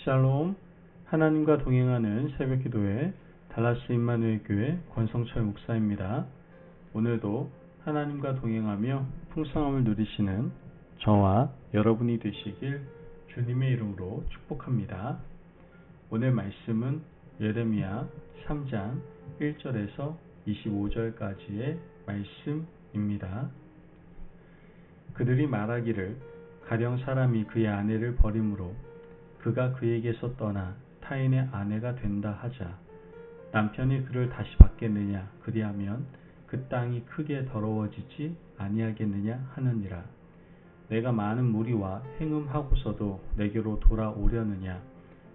샬롬. 하나님과 동행하는 새벽기도회 달라스 임마누엘 교회 권성철 목사입니다. 오늘도 하나님과 동행하며 풍성함을 누리시는 저와 여러분이 되시길 주님의 이름으로 축복합니다. 오늘 말씀은 예레미야 3장 1절에서 25절까지의 말씀입니다. 그들이 말하기를 가령 사람이 그의 아내를 버림으로 그가 그에게서 떠나 타인의 아내가 된다 하자 남편이 그를 다시 받겠느냐? 그리하면 그 땅이 크게 더러워지지 아니하겠느냐 하느니라. 내가 많은 무리와 행음하고서도 내게로 돌아오려느냐?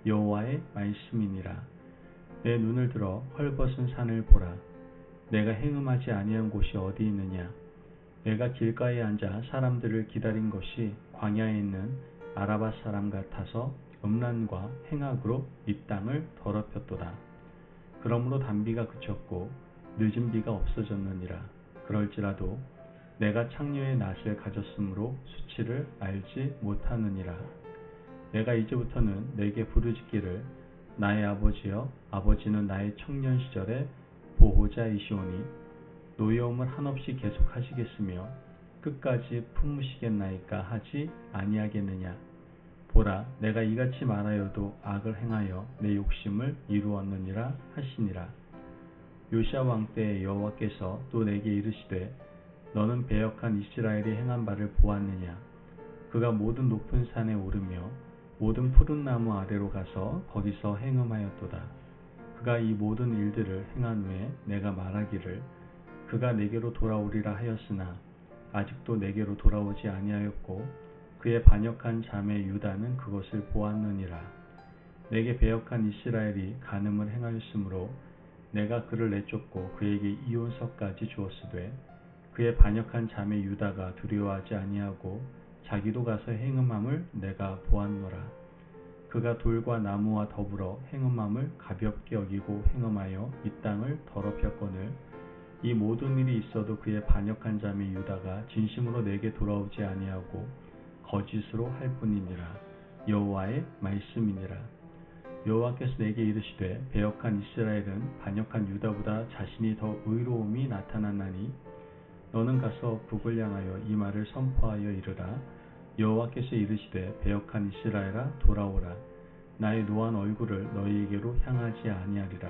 여호와의 말씀이니라. 내 눈을 들어 헐벗은 산을 보라. 내가 행음하지 아니한 곳이 어디 있느냐? 내가 길가에 앉아 사람들을 기다린 것이 광야에 있는 아라바 사람 같아서 음란과 행악으로 이 땅을 더럽혔도다. 그러므로 단비가 그쳤고 늦은 비가 없어졌느니라. 그럴지라도 내가 창녀의 낯을 가졌으므로 수치를 알지 못하느니라. 내가 이제부터는 내게 부르짖기를 나의 아버지여, 아버지는 나의 청년 시절의 보호자이시오니 노여움을 한없이 계속하시겠으며 끝까지 품으시겠나이까 하지 아니하겠느냐. 보라, 내가 이같이 말하여도 악을 행하여 내 욕심을 이루었느니라 하시니라. 요시야 왕 때에 여호와께서 또 내게 이르시되 너는 배역한 이스라엘이 행한 바를 보았느냐. 그가 모든 높은 산에 오르며 모든 푸른 나무 아래로 가서 거기서 행음하였도다. 그가 이 모든 일들을 행한 후에 내가 말하기를 그가 내게로 돌아오리라 하였으나 아직도 내게로 돌아오지 아니하였고 그의 반역한 자매 유다는 그것을 보았느니라. 내게 배역한 이스라엘이 간음을 행하였으므로 내가 그를 내쫓고 그에게 이혼서까지 주었으되 그의 반역한 자매 유다가 두려워하지 아니하고 자기도 가서 행음함을 내가 보았노라. 그가 돌과 나무와 더불어 행음함을 가볍게 여기고 행음하여 이 땅을 더럽혔거늘 이 모든 일이 있어도 그의 반역한 자매 유다가 진심으로 내게 돌아오지 아니하고 거짓으로 할 뿐이니라. 여호와의 말씀이니라. 여호와께서 내게 이르시되 배역한 이스라엘은 반역한 유다보다 자신이 더 의로움이 나타났나니 너는 가서 북을 향하여 이 말을 선포하여 이르라. 여호와께서 이르시되 배역한 이스라엘아 돌아오라. 나의 노한 얼굴을 너희에게로 향하지 아니하리라.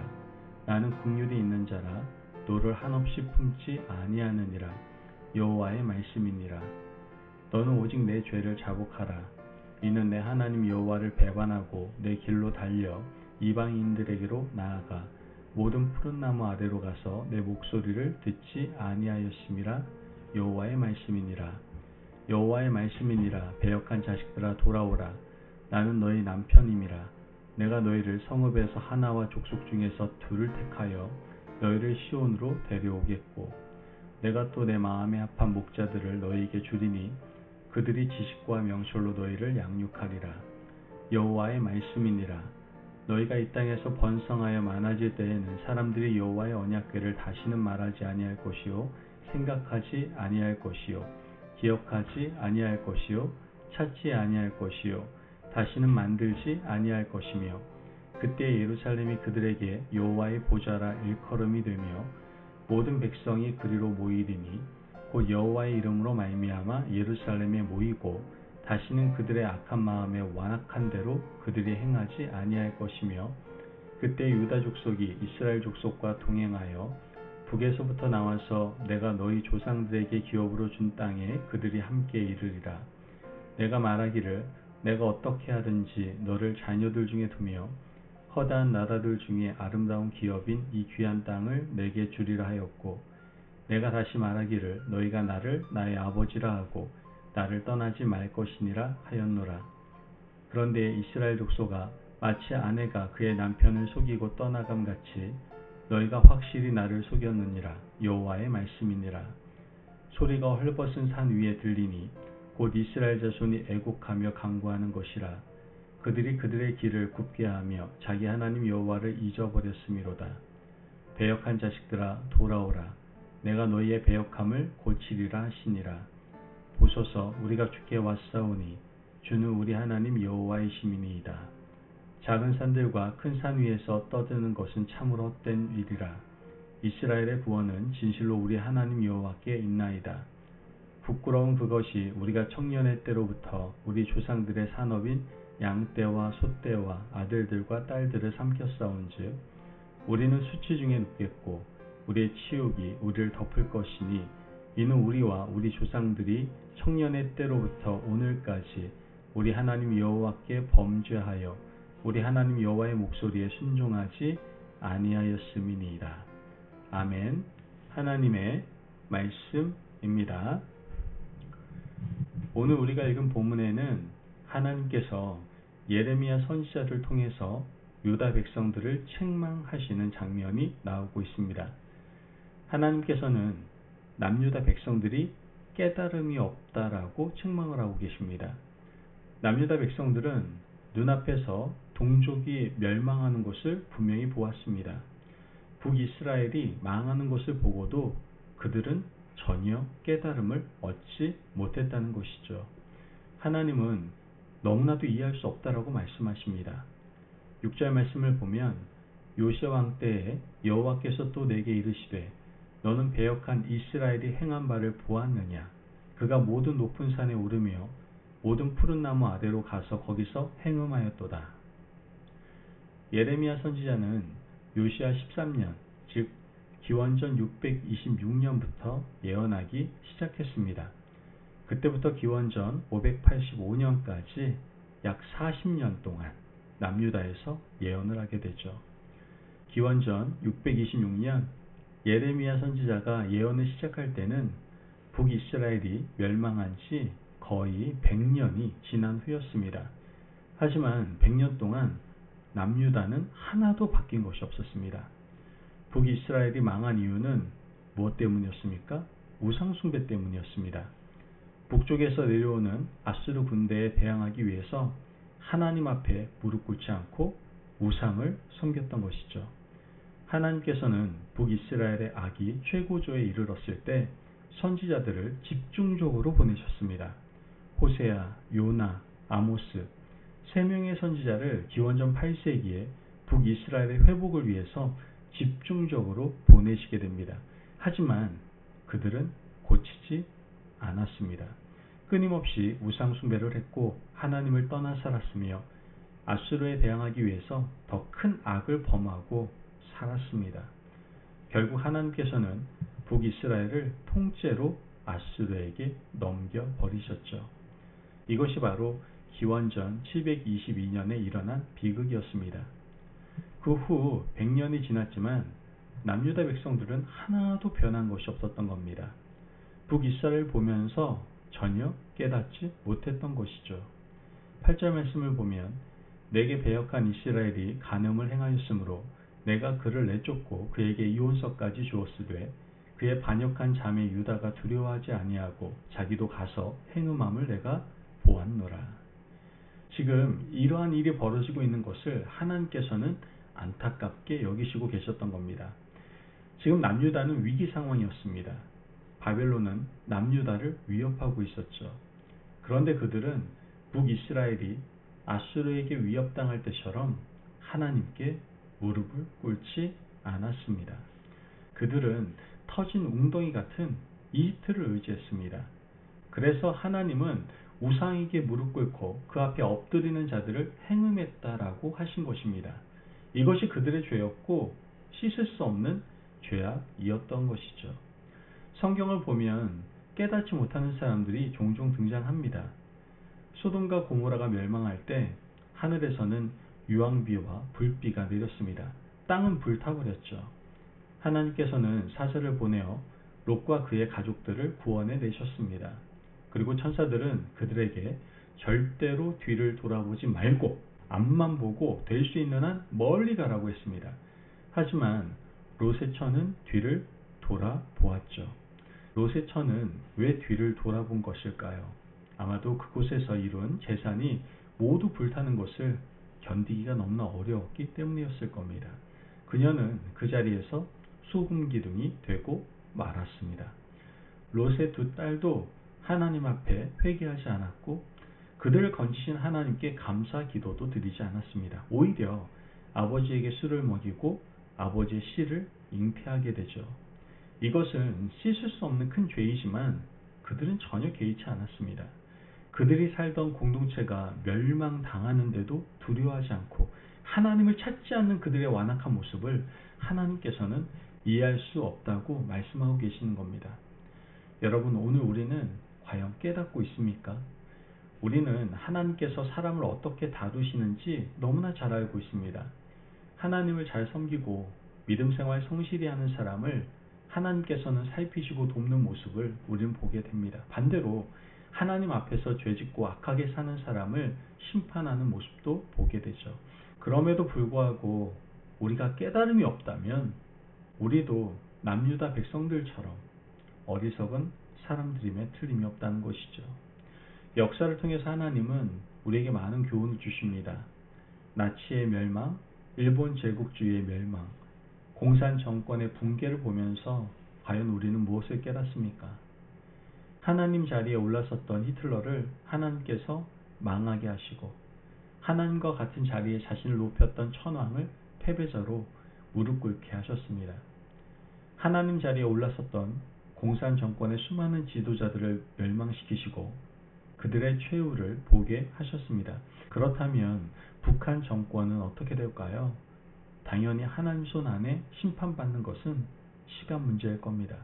나는 긍휼이 있는 자라 너를 한없이 품지 아니하느니라. 여호와의 말씀이니라. 너는 오직 내 죄를 자복하라. 이는 내 하나님 여호와를 배반하고 내 길로 달려 이방인들에게로 나아가 모든 푸른 나무 아래로 가서 내 목소리를 듣지 아니하였음이라. 여호와의 말씀이니라. 여호와의 말씀이니라. 배역한 자식들아 돌아오라. 나는 너희 남편임이라. 내가 너희를 성읍에서 하나와 족속 중에서 둘을 택하여 너희를 시온으로 데려오겠고 내가 또 내 마음에 합한 목자들을 너희에게 주리니 그들이 지식과 명철로 너희를 양육하리라. 여호와의 말씀이니라. 너희가 이 땅에서 번성하여 많아질 때에는 사람들이 여호와의 언약궤를 다시는 말하지 아니할 것이요 생각하지 아니할 것이요 기억하지 아니할 것이요 찾지 아니할 것이요 다시는 만들지 아니할 것이며 그때 예루살렘이 그들에게 여호와의 보좌라 일컬음이 되며 모든 백성이 그리로 모이리니 곧 여호와의 이름으로 말미암아 예루살렘에 모이고 다시는 그들의 악한 마음에 완악한 대로 그들이 행하지 아니할 것이며 그때 유다 족속이 이스라엘 족속과 동행하여 북에서부터 나와서 내가 너희 조상들에게 기업으로 준 땅에 그들이 함께 이르리라. 내가 말하기를 내가 어떻게 하든지 너를 자녀들 중에 두며 허다한 나라들 중에 아름다운 기업인 이 귀한 땅을 내게 주리라 하였고 내가 다시 말하기를 너희가 나를 나의 아버지라 하고 나를 떠나지 말 것이니라 하였노라. 그런데 이스라엘 족속아 마치 아내가 그의 남편을 속이고 떠나감 같이 너희가 확실히 나를 속였느니라. 여호와의 말씀이니라. 소리가 헐벗은 산 위에 들리니 곧 이스라엘 자손이 애곡하며 간구하는 것이라. 그들이 그들의 길을 굽게 하며 자기 하나님 여호와를 잊어버렸음이로다. 배역한 자식들아 돌아오라. 내가 너희의 배역함을 고치리라 하시니라. 보소서 우리가 주께 왔사오니 주는 우리 하나님 여호와이심이니이다. 작은 산들과 큰 산 위에서 떠드는 것은 참으로 헛된 일이라. 이스라엘의 구원은 진실로 우리 하나님 여호와께 있나이다. 부끄러운 그것이 우리가 청년의 때로부터 우리 조상들의 산업인 양떼와 소떼와 아들들과 딸들을 삼켰사온즉 우리는 수치 중에 눕겠고 우리의 치욕이 우리를 덮을 것이니 이는 우리와 우리 조상들이 청년의 때로부터 오늘까지 우리 하나님 여호와께 범죄하여 우리 하나님 여호와의 목소리에 순종하지 아니하였음이니이다. 아멘. 하나님의 말씀입니다. 오늘 우리가 읽은 본문에는 하나님께서 예레미야 선지자를 통해서 유다 백성들을 책망하시는 장면이 나오고 있습니다. 하나님께서는 남유다 백성들이 깨달음이 없다라고 책망을 하고 계십니다. 남유다 백성들은 눈앞에서 동족이 멸망하는 것을 분명히 보았습니다. 북이스라엘이 망하는 것을 보고도 그들은 전혀 깨달음을 얻지 못했다는 것이죠. 하나님은 너무나도 이해할 수 없다라고 말씀하십니다. 6절 말씀을 보면 요시야 왕 때에 여호와께서 또 내게 이르시되 너는 배역한 이스라엘이 행한 바를 보았느냐? 그가 모든 높은 산에 오르며 모든 푸른 나무 아래로 가서 거기서 행음하였도다. 예레미야 선지자는 요시야 13년 즉 기원전 626년부터 예언하기 시작했습니다. 그때부터 기원전 585년까지 약 40년 동안 남유다에서 예언을 하게 되죠. 기원전 626년 예레미야 선지자가 예언을 시작할 때는 북이스라엘이 멸망한 지 거의 100년이 지난 후였습니다. 하지만 100년 동안 남유다는 하나도 바뀐 것이 없었습니다. 북이스라엘이 망한 이유는 무엇 때문이었습니까? 우상숭배 때문이었습니다. 북쪽에서 내려오는 아수르 군대에 대항하기 위해서 하나님 앞에 무릎 꿇지 않고 우상을 섬겼던 것이죠. 하나님께서는 북이스라엘의 악이 최고조에 이르렀을 때 선지자들을 집중적으로 보내셨습니다. 호세아, 요나, 아모스 3명의 선지자를 기원전 8세기에 북이스라엘의 회복을 위해서 집중적으로 보내시게 됩니다. 하지만 그들은 고치지 않았습니다. 끊임없이 우상 숭배를 했고 하나님을 떠나 살았으며 아수르에 대항하기 위해서 더 큰 악을 범하고 살았습니다. 결국 하나님께서는 북이스라엘을 통째로 아수르에게 넘겨버리셨죠. 이것이 바로 기원전 722년에 일어난 비극이었습니다. 그 후 100년이 지났지만 남유다 백성들은 하나도 변한 것이 없었던 겁니다. 북이스라엘을 보면서 전혀 깨닫지 못했던 것이죠. 8절 말씀을 보면 내게 배역한 이스라엘이 간음을 행하였으므로 내가 그를 내쫓고 그에게 이혼서까지 주었으되 그의 반역한 자매 유다가 두려워하지 아니하고 자기도 가서 행음함을 내가 보았노라. 지금 이러한 일이 벌어지고 있는 것을 하나님께서는 안타깝게 여기시고 계셨던 겁니다. 지금 남유다는 위기 상황이었습니다. 바벨론은 남유다를 위협하고 있었죠. 그런데 그들은 북이스라엘이 아수르에게 위협당할 때처럼 하나님께 무릎을 꿇지 않았습니다. 그들은 터진 웅덩이 같은 이집트를 의지했습니다. 그래서 하나님은 우상에게 무릎 꿇고 그 앞에 엎드리는 자들을 행음했다라고 하신 것입니다. 이것이 그들의 죄였고 씻을 수 없는 죄악이었던 것이죠. 성경을 보면 깨닫지 못하는 사람들이 종종 등장합니다. 소돔과 고모라가 멸망할 때 하늘에서는 유황비와 불비가 내렸습니다. 땅은 불타버렸죠. 하나님께서는 사자를 보내어 롯과 그의 가족들을 구원해 내셨습니다. 그리고 천사들은 그들에게 절대로 뒤를 돌아보지 말고 앞만 보고 될 수 있는 한 멀리 가라고 했습니다. 하지만 롯의 처는 뒤를 돌아보았죠. 롯의 처는 왜 뒤를 돌아본 것일까요? 아마도 그곳에서 이룬 재산이 모두 불타는 것을 견디기가 너무나 어려웠기 때문이었을 겁니다. 그녀는 그 자리에서 소금 기둥이 되고 말았습니다. 롯의 2 딸도 하나님 앞에 회개하지 않았고 그들을 건지신 하나님께 감사 기도도 드리지 않았습니다. 오히려 아버지에게 술을 먹이고 아버지의 씨를 잉태하게 되죠. 이것은 씻을 수 없는 큰 죄이지만 그들은 전혀 개의치 않았습니다. 그들이 살던 공동체가 멸망당하는데도 두려워하지 않고 하나님을 찾지 않는 그들의 완악한 모습을 하나님께서는 이해할 수 없다고 말씀하고 계시는 겁니다. 여러분, 오늘 우리는 과연 깨닫고 있습니까? 우리는 하나님께서 사람을 어떻게 다루시는지 너무나 잘 알고 있습니다. 하나님을 잘 섬기고 믿음 생활 성실히 하는 사람을 하나님께서는 살피시고 돕는 모습을 우리는 보게 됩니다. 반대로 하나님 앞에서 죄짓고 악하게 사는 사람을 심판하는 모습도 보게 되죠. 그럼에도 불구하고 우리가 깨달음이 없다면 우리도 남유다 백성들처럼 어리석은 사람들임에 틀림이 없다는 것이죠. 역사를 통해서 하나님은 우리에게 많은 교훈을 주십니다. 나치의 멸망, 일본 제국주의의 멸망, 공산 정권의 붕괴를 보면서 과연 우리는 무엇을 깨닫습니까? 하나님 자리에 올라섰던 히틀러를 하나님께서 망하게 하시고 하나님과 같은 자리에 자신을 높였던 천황을 패배자로 무릎 꿇게 하셨습니다. 하나님 자리에 올라섰던 공산 정권의 수많은 지도자들을 멸망시키시고 그들의 최후를 보게 하셨습니다. 그렇다면 북한 정권은 어떻게 될까요? 당연히 하나님 손 안에 심판받는 것은 시간 문제일 겁니다.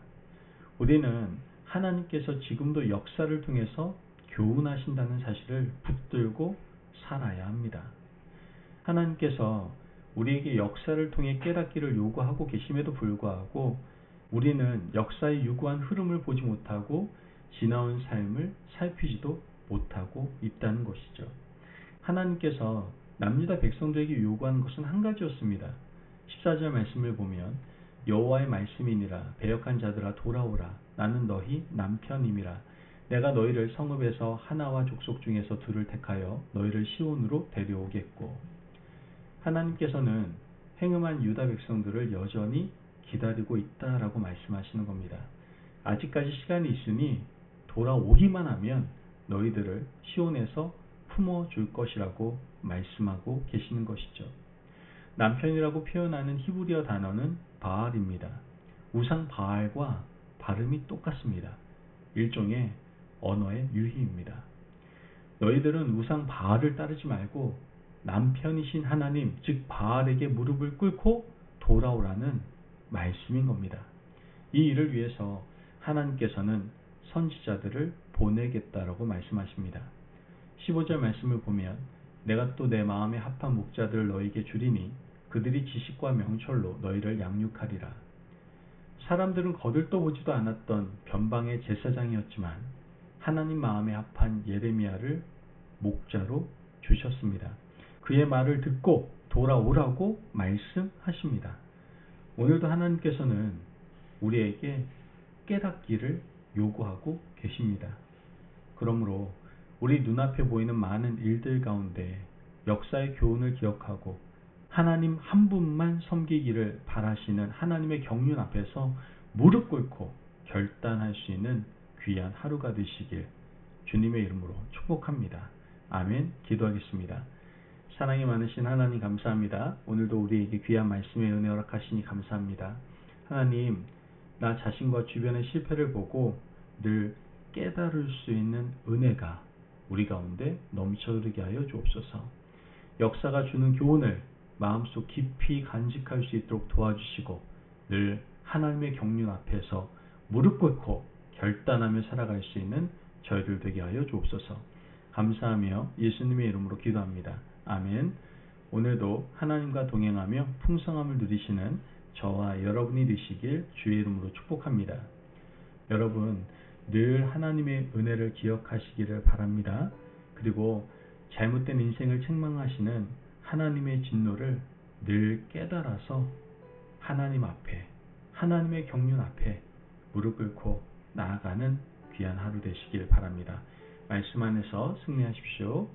우리는 하나님께서 지금도 역사를 통해서 교훈하신다는 사실을 붙들고 살아야 합니다. 하나님께서 우리에게 역사를 통해 깨닫기를 요구하고 계심에도 불구하고 우리는 역사의 유구한 흐름을 보지 못하고 지나온 삶을 살피지도 못하고 있다는 것이죠. 하나님께서 남유다 백성들에게 요구하는 것은 한 가지였습니다. 14절 말씀을 보면 여호와의 말씀이니라 배역한 자들아 돌아오라 나는 너희 남편임이라 내가 너희를 성읍에서 하나와 족속 중에서 둘을 택하여 너희를 시온으로 데려오겠고. 하나님께서는 행음한 유다 백성들을 여전히 기다리고 있다라고 말씀하시는 겁니다. 아직까지 시간이 있으니 돌아오기만 하면 너희들을 시온에서 품어줄 것이라고 말씀하고 계시는 것이죠. 남편이라고 표현하는 히브리어 단어는 바알입니다. 우상 바알과 발음이 똑같습니다. 일종의 언어의 유희입니다. 너희들은 우상 바알을 따르지 말고 남편이신 하나님, 즉 바알에게 무릎을 꿇고 돌아오라는 말씀인 겁니다. 이 일을 위해서 하나님께서는 선지자들을 보내겠다라고 말씀하십니다. 15절 말씀을 보면 내가 또 내 마음에 합한 목자들을 너희에게 주리니 그들이 지식과 명철로 너희를 양육하리라. 사람들은 거들떠 보지도 않았던 변방의 제사장이었지만 하나님 마음에 합한 예레미야를 목자로 주셨습니다. 그의 말을 듣고 돌아오라고 말씀하십니다. 오늘도 하나님께서는 우리에게 깨닫기를 요구하고 계십니다. 그러므로 우리 눈앞에 보이는 많은 일들 가운데 역사의 교훈을 기억하고 하나님 한 분만 섬기기를 바라시는 하나님의 경륜 앞에서 무릎 꿇고 결단할 수 있는 귀한 하루가 되시길 주님의 이름으로 축복합니다. 아멘. 기도하겠습니다. 사랑이 많으신 하나님 감사합니다. 오늘도 우리에게 귀한 말씀의 은혜 허락하시니 감사합니다. 하나님, 나 자신과 주변의 실패를 보고 늘 깨달을 수 있는 은혜가 우리 가운데 넘쳐흐르게 하여 주옵소서. 역사가 주는 교훈을 마음속 깊이 간직할 수 있도록 도와주시고 늘 하나님의 경륜 앞에서 무릎 꿇고 결단하며 살아갈 수 있는 저희들 되게 하여 주옵소서. 감사하며 예수님의 이름으로 기도합니다. 아멘. 오늘도 하나님과 동행하며 풍성함을 누리시는 저와 여러분이 되시길 주의 이름으로 축복합니다. 여러분 늘 하나님의 은혜를 기억하시기를 바랍니다. 그리고 잘못된 인생을 책망하시는 하나님의 진노를 늘 깨달아서 하나님 앞에 하나님의 경륜 앞에 무릎 꿇고 나아가는 귀한 하루 되시길 바랍니다. 말씀 안에서 승리하십시오.